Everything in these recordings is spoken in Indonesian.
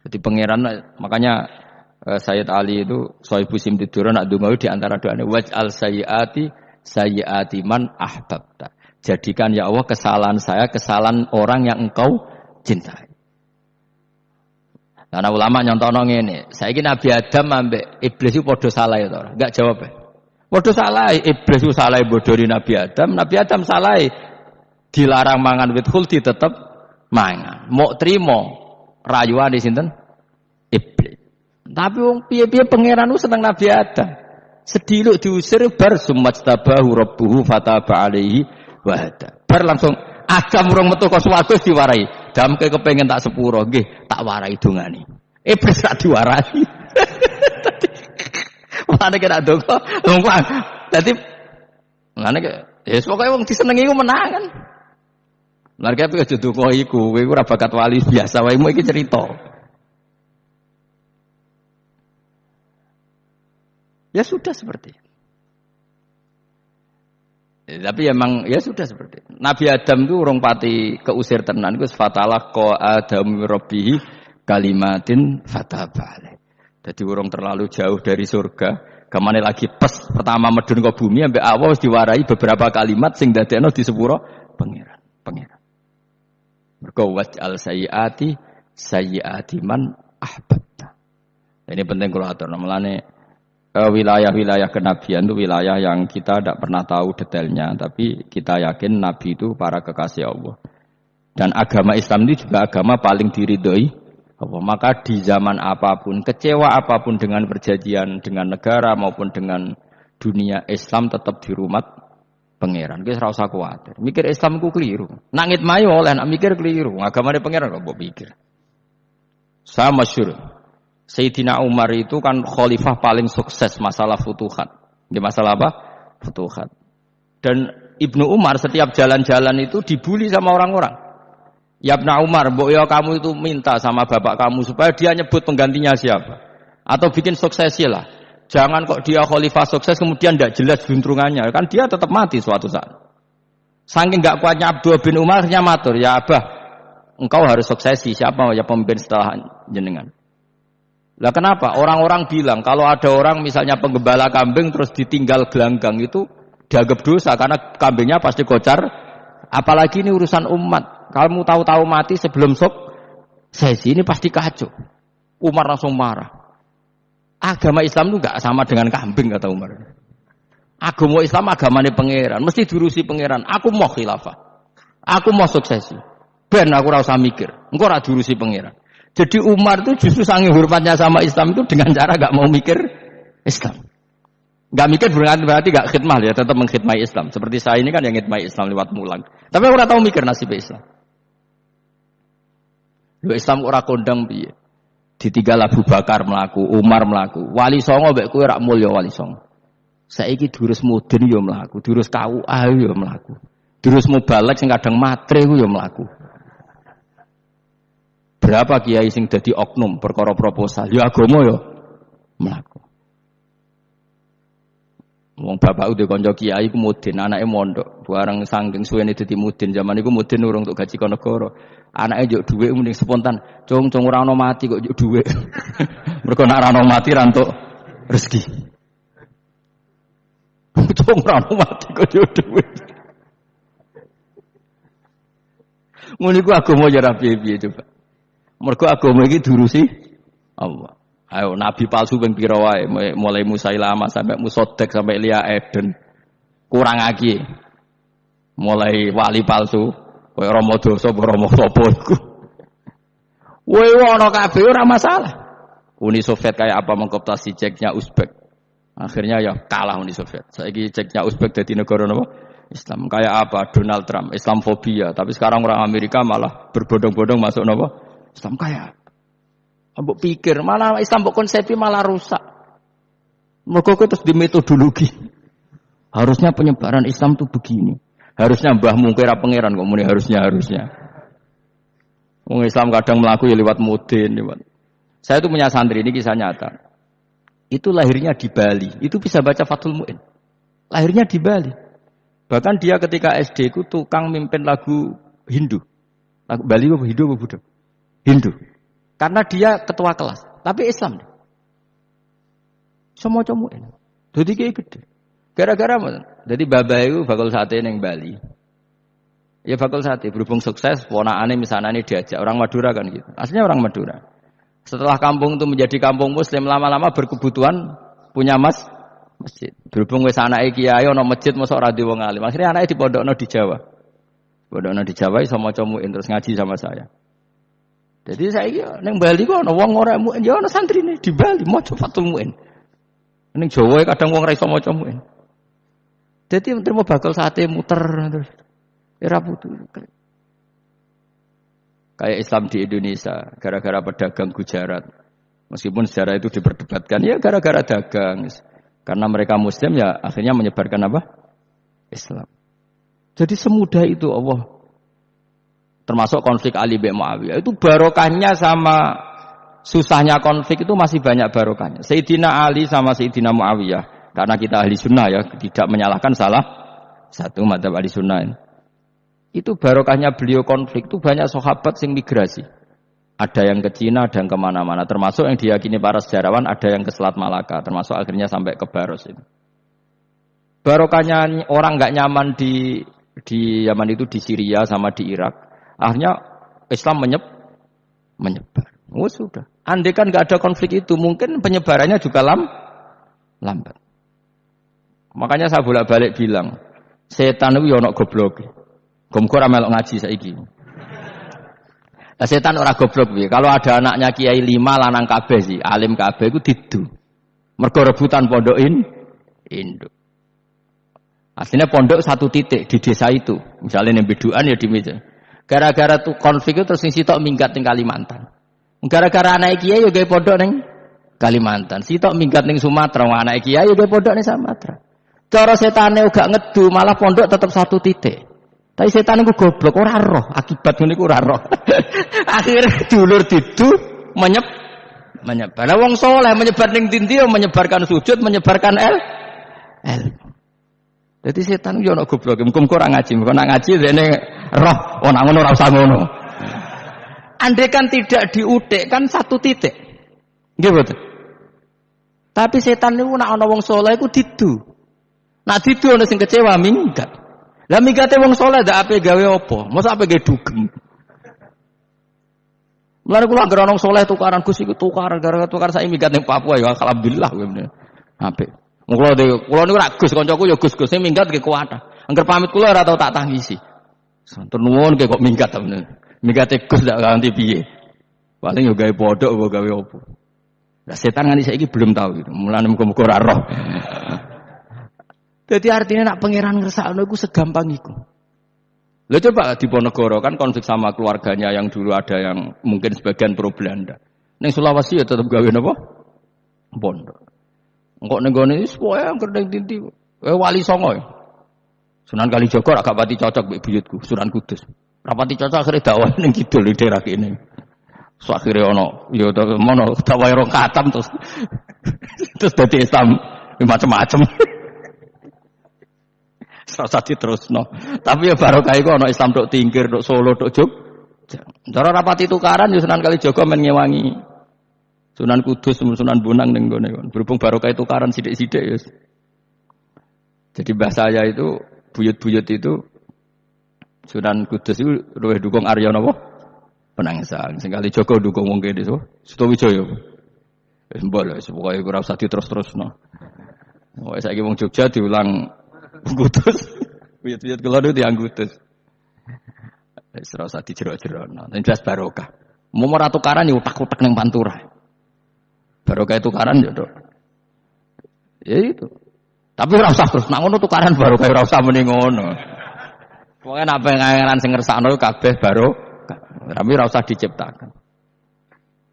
Jadi pangeran makanya Sayyid Ali itu Sohibu Simtidur nak dungo di antara doanya waj'al sayyiati man ahbabta. Jadikan ya Allah kesalahan saya kesalahan orang yang engkau cintai. Karena ulama nyontono ngene, saiki Nabi Adam ambek iblis itu padha salah ya to. Enggak jawab. Padha salah, iblis itu salah bodori Nabi Adam salah dilarang mangan wit khuldi tetep mangan. Mok trimo rayuane sinten? Iblis. Tapi wong piye-piye pangeran ku seneng Nabi Adam. Sediluk diusir bar sumajtabahu rabbuhu fataba alaihi wa hada. Bar langsung Adam urung metu ka swarga diwarai. Damke kepengin tak sepuro nggih, tak warai dongane. Iblis tak diwarai. Mulane kena donga, lumpang. Dadi mulane ya pokoke wong disenengi ku menang kan. Mulane ape aja donga iku, kowe ora bakat wali biasa wae iki cerita. Ya sudah seperti itu. Tapi emang ya sudah seperti itu. Nabi Adam itu urung pati keusir tenan iku fatalah qa Adam rabbihi kalimatin fatabale. Jadi urung terlalu jauh dari surga. Gamane lagi pes pertama medun ke bumi ambek Allah wis diwarai beberapa kalimat sing dadekno di sepuro pangeran. Mergo waj'al sayyiati man ahbabta. Ini penting kalau atur namanya wilayah-wilayah kenabian itu wilayah yang kita tidak pernah tahu detailnya, tapi kita yakin Nabi itu para kekasih Allah. Dan agama Islam ini juga agama paling diridhoi Allah. Maka di zaman apapun, kecewa apapun dengan perjanjian dengan negara maupun dengan dunia, Islam tetap dirumat pangeran. Kita ora usah kuwatir. Mikir Islam ku keliru. Nangit mayo oleh nak mikir keliru. Agamane pangeran kok mbok pikir. Sama masyhur. Sayyidina Umar itu kan khalifah paling sukses masalah futuhat. Di masalah apa? Futuhat. Dan Ibnu Umar setiap jalan-jalan itu dibully sama orang-orang. Ya Ibnu Umar, mbok ya kamu itu minta sama bapak kamu supaya dia nyebut penggantinya siapa. Atau bikin suksesi lah. Jangan kok dia khalifah sukses kemudian tidak jelas juntrungannya. Kan dia tetap mati suatu saat. Saking enggak kuatnya Abdul bin Umar nya matur, ya Abah, engkau harus suksesi. Siapa ya pemimpin setelah jenengan? Lah kenapa? Orang-orang bilang kalau ada orang misalnya penggembala kambing terus ditinggal gelanggang itu dianggap dosa karena kambingnya pasti kocar. Apalagi ini urusan umat. Kamu tahu-tahu mati sebelum sesi ini pasti kacau. Umar langsung marah. Agama Islam itu enggak sama dengan kambing kata Umar. Agama Islam agamane pangeran, mesti diurusi pangeran. Aku mau khilafah. Aku mau suksesi. Ben aku ora usah mikir. Engko ora diurusi pangeran. Jadi Umar itu justru saking hormatnya sama Islam itu dengan cara gak mau mikir Islam. Gak mikir berarti gak khidmah ya, tetap mengkhidmati Islam. Seperti saya ini kan yang khidmati Islam lewat mulang. Tapi aku ora tahu mikir nasib Islam. Lho Islam ora kondang piye. Ditinggal Abu Bakar mlaku, Umar mlaku. Wali songo mbek kowe rak mulya wali songo. Saiki durus mudin ya mlaku, durus KUA ya mlaku. Durus mubalek sing kadang matre ku ya mlaku. Berapa kiai sing dadi oknum perkara proposal? Ya agama ya mlaku. Wong bapak udah kanca kiai ku mudin, anake mondok. Bareng saking suwene dadi mudin, zaman iku mudin urung untuk gaji kon negara. Anake njuk dhuwit mending spontan. Cung ora ono mati kok njuk dhuwit. Mergo nek ora ono mati ra entuk rezeki. Cung ora ono mati kok njuk dhuwit. Ngono iku agama ya ra piye-piye coba. Mergo agama iki diurusi Allah. Ayo nabi palsu ping pira wae mulai Musailama sampai Musaddaq sampai Lia Eden. Kurang lagi. Mulai wali palsu koyo Rama Dosa apa Rama sapa iku. Kowe ana kabeh ora masalah. Uni Soviet kayak apa mengkooptasi ceknya Uzbek. Akhirnya ya kalah Uni Soviet. Saiki ceknya Uzbek dadi negara napa? Islam. Kayak apa? Donald Trump, Islamfobia. Tapi sekarang orang Amerika malah berbondong-bondong masuk napa? Islam kaya. Mbok pikir malah Islam mbok konsepi malah rusak. Mergo terus di metodologi. Harusnya penyebaran Islam tuh begini. Harusnya mbahmu kira pangeran kok muni harusnya. Wong Islam kadang mlaku ya lewat mudin, lewat. Saya tuh punya santri ini kisah nyata. Itu lahirnya di Bali. Itu bisa baca Fathul Mu'in. Lahirnya di Bali. Bahkan dia ketika SD ku tukang mimpin lagu Hindu. Lagu Bali apa Hindu apa Buddha? Hindu. Karena dia ketua kelas. Tapi Islam. Semua comuin. Jadi kayak gede. Gara-gara apa? Jadi babah itu bakul sate yang Bali. Ya bakul sate. Berhubung sukses, ponakane misalnya ini diajak. Orang Madura kan gitu. Aslinya orang Madura. Setelah kampung itu menjadi kampung muslim, lama-lama berkebutuhan punya masjid. Berhubung wis anake kiai ana masjid mosok ora wong alim. Akhirnya anake dipondokno di Jawa. Pondokno di Jawa iso maca muin terus ngaji sama saya. Jadi saiki ning Bali kok ana wong ora muin, ya ana santrine di Bali maca Fathul Muin. Ning Jawa kadang wong ora iso maca muin. Jadi terima bakal sate muter terus. Era putu. Kayak Islam di Indonesia, gara-gara pedagang Gujarat. Meskipun sejarah itu diperdebatkan, ya gara-gara dagang. Karena mereka Muslim ya akhirnya menyebarkan apa? Islam. Jadi semudah itu Allah. Termasuk konflik Ali bin Muawiyah. Itu barokahnya sama susahnya konflik itu masih banyak barokahnya. Sayyidina Ali sama Sayyidina Muawiyah. Karena kita ahli sunnah ya, tidak menyalahkan salah satu madzhab ahli sunnah ini. Itu barokahnya beliau konflik itu banyak sahabat yang migrasi. Ada yang ke Cina, ada yang kemana-mana. Termasuk yang diyakini para sejarawan, ada yang ke Selat Malaka. Termasuk akhirnya sampai ke Baros ini. Barokahnya orang nggak nyaman di Yaman itu di Syria sama di Irak. Akhirnya Islam menyebar. Oh sudah. Andai kan nggak ada konflik itu, mungkin penyebarannya juga lambat. Makanya saya bolak-balik bilang, setan itu ya ono goblok. Gomkor melok ngaji saiki. Lah setan ora goblok piye? Kalau ada anaknya kiai 5 lanang kabeh sih, alim kabeh iku didu. Mergo rebutan pondokin induk. Aslinya pondok satu titik di desa itu. Misalnya ning Beduan ya di meja. Gara-gara tuh konflik itu terus sing sitok minggat ning Kalimantan. Gara-gara anak kiai yo gawe pondok ning Kalimantan. Sitok minggat ning Sumatera, anak kiai yo gawe pondok ning Sumatera. Cara setane uga ngedu, malah pondok tetap satu titik. Tapi setan itu goblok, ora roh, akibat ngene iku ora roh. Akhirnya dulur didu menyebar. Lah wong saleh menyebar ning ndi menyebarkan sujud, menyebarkan ilmu. Jadi setan yo ono goblok, muga-muga ora ngaji, kok nak ngaji dene roh, ana ngono ora usah ngono. Andai kan tidak diutik kan satu titik. Nggih betul. Tapi setan niku nek ana wong saleh iku didu. Nak didu ana sing kecewa minggat. Lah mingate wong saleh ndak ape gawe apa? Mosok ape gawe dugem. Mulane kula anggere ana wong saleh tukaran Gus iku tukaran gara-gara tukar saiki minggat ning Papua ya alhamdulillah kowe meneh. Apik. Kula niku ra Gus kancaku ya Gus-gus sing minggat ge kuwatah. Angger pamit kula ora tau tak tangisi. Santur nuwun kok minggat ta meneh. Mingate Gus ndak ganti piye. Paling yo gawe podok apa gawe apa. Lah setan nganti saiki belum tahu gitu. Mulane muga-muga ora roh. Jadi artinya nak pangeran ngersakno iku segampang iku. Lah coba di Ponegoro kan konflik sama keluarganya yang dulu ada yang mungkin sebagian pro Belanda. Ning Sulawesi ya tetep gawe napa? Pondok. Engko ning gone wis pokoke angger ning tinti. Wali Songo ya. Sunan Kalijaga agak pati cocok mbek buyutku, Sunan Kudus. Rapati cocok akhire dakwah ning kidul daerah kene. So akhire ono ya mono dakwah rong katam terus dadi Islam macam-macam. Serasa diterusno. Tapi ya barokah iku ana Islam tok Tingkir, tok Solo, tok Jogja. Cara rapati tukaran ya Sunan Kalijaga men ngewangi Sunan Kudus, Sunan Bonang ning gone kon. Berhubung barokah tukaran sithik-sithik ya. Jadi bahasa saya itu buyut-buyut itu Sunan Kudus itu luwih dukung Arya napa? Penangsang. Sing Kalijaga dukung wong kene so. Sutawijaya. Wis mbok wis pokoke ora usah diterus-terusno. Wong saiki wong Jogja diulang Kudus, buyut-buyut kula niku tiyang Kudus. Wis ora usah dijero-jerono. Nek jelas barokah. Mau ora tukaran ya utak-utak ning Pantura. Barokah tukaran ya, Dok. Ya itu. Tapi ora usah terus nak ngono tukaran barokah ora usah muni ngono. Pokoke nek pengen sing ngersakno kabeh barokah. Tapi ora usah diciptakan.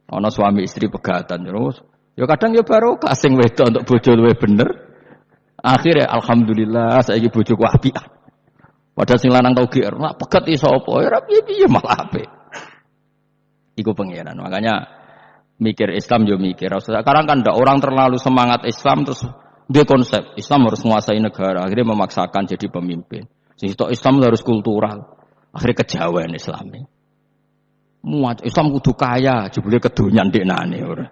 Ana suami istri pegatan terus. Ya kadang ya barokah sing wedok untuk bojo luwih bener. Akhirnya alhamdulillah saiki bojoku apik. Padahal sing lanang tau GR, nak pegat iso apa? Ya piye malah apik. Iku pengiran. Makanya mikir Islam yo mikir. Sekarang kan ndak orang terlalu semangat Islam terus dia konsep Islam harus menguasai negara, akhirnya memaksakan jadi pemimpin. Sing Islam harus kultural. Akhirnya kejawen Islami. Muat Islam kudu kaya, jebule kedonyan ndeknane ora.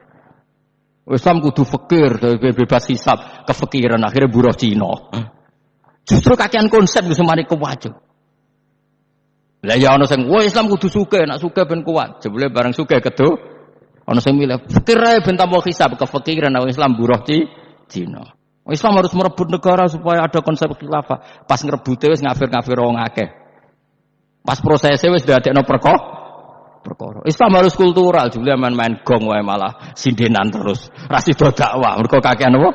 Islam kudu fakir, bebas hisab, kefikiran akhirnya buruh Cina. Justru kakean konsep wis mari kewajo. Lah ya ana sing wah Islam kudu sugih, nek sugih ben kuat. Jebule bareng sugih kedo ana sing milih fakir ae ben tambah hisab, kefikiran Islam buruh Cina. Islam harus merebut negara supaya ada konsep khilafah. Pas ngrebute wis ngafir-ngafir wong akeh. Pas prosesnya wis dadekno perkara. Islam harus kultural, jebule main gong wae malah sindenan terus. Ra sida dakwah, mergo kakean apa?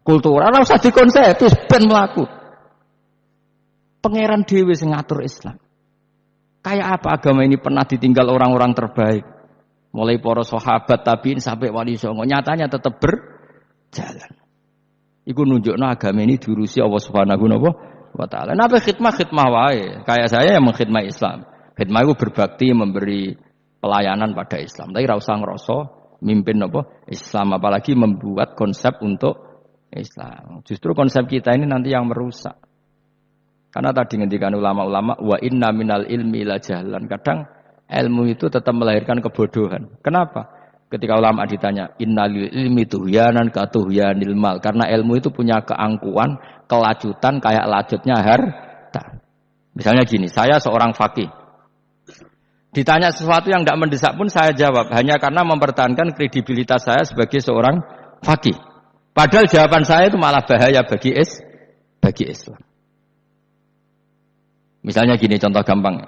Kultural ora usah dikonsep, wis ben mlaku. Pangeran dhewe sing ngatur Islam. Kayak apa agama ini pernah ditinggal orang-orang terbaik. Mulai para sahabat tabiin sampai wali songo, nyatanya tetap berjalan. Iku nunjukno agama ini diurusi Allah Subhanahu wa taala. Napa khidmah wae. Kayak saya yang mengkhidmati Islam. Khidmah itu berbakti memberi pelayanan pada Islam. Tapi ra usah ngrasa mimpin apa Islam, apalagi membuat konsep untuk Islam. Justru konsep kita ini nanti yang merusak. Karena tadi ngendikan ulama-ulama wa inna minal ilmi la jahlan. Kadang ilmu itu tetap melahirkan kebodohan. Kenapa? Ketika ulama ditanya innalil ilmi tuhyanan ka tuhyanil mal. Karena ilmu itu punya keangkuhan, kelajutan kayak lajutnya harta. Misalnya gini, saya seorang faqih. Ditanya sesuatu yang tidak mendesak pun saya jawab hanya karena mempertahankan kredibilitas saya sebagai seorang faqih. Padahal jawaban saya itu malah bahaya bagi Islam. Misalnya gini contoh gampang.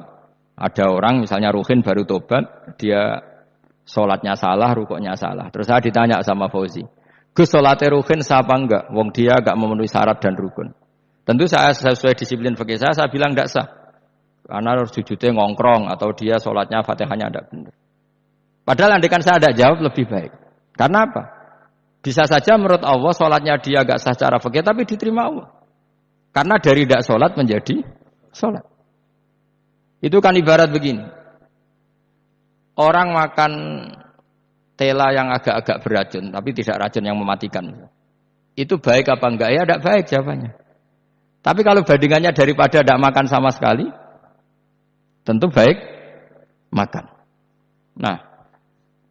Ada orang misalnya Ruhin baru tobat, dia sholatnya salah, rukuknya salah. Terus saya ditanya sama Fauzi, Gus sholatnya Ruhin sah apa enggak? Wong dia enggak memenuhi syarat dan rukun. Tentu saya sesuai disiplin fikih saya bilang enggak sah. Karena harus sujudnya ngongkrong atau dia sholatnya Fatihahnya tidak benar. Padahal andaikan saya tidak jawab lebih baik. Karena apa? Bisa saja menurut Allah sholatnya dia agak sah secara fikih tapi diterima Allah. Karena dari tidak sholat menjadi sholat. Itu kan ibarat begini. Orang makan tela yang agak-agak beracun tapi tidak racun yang mematikan. Itu baik apa enggak? Ya tidak baik jawabannya. Tapi kalau bandingannya daripada tidak makan sama sekali, tentu baik makan. Nah,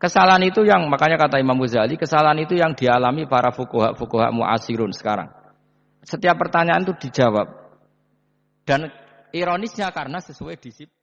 kesalahan itu yang makanya kata Imam Ghazali, kesalahan itu yang dialami para fuqaha mu'asirun sekarang. Setiap pertanyaan itu dijawab. Dan ironisnya karena sesuai disiplin.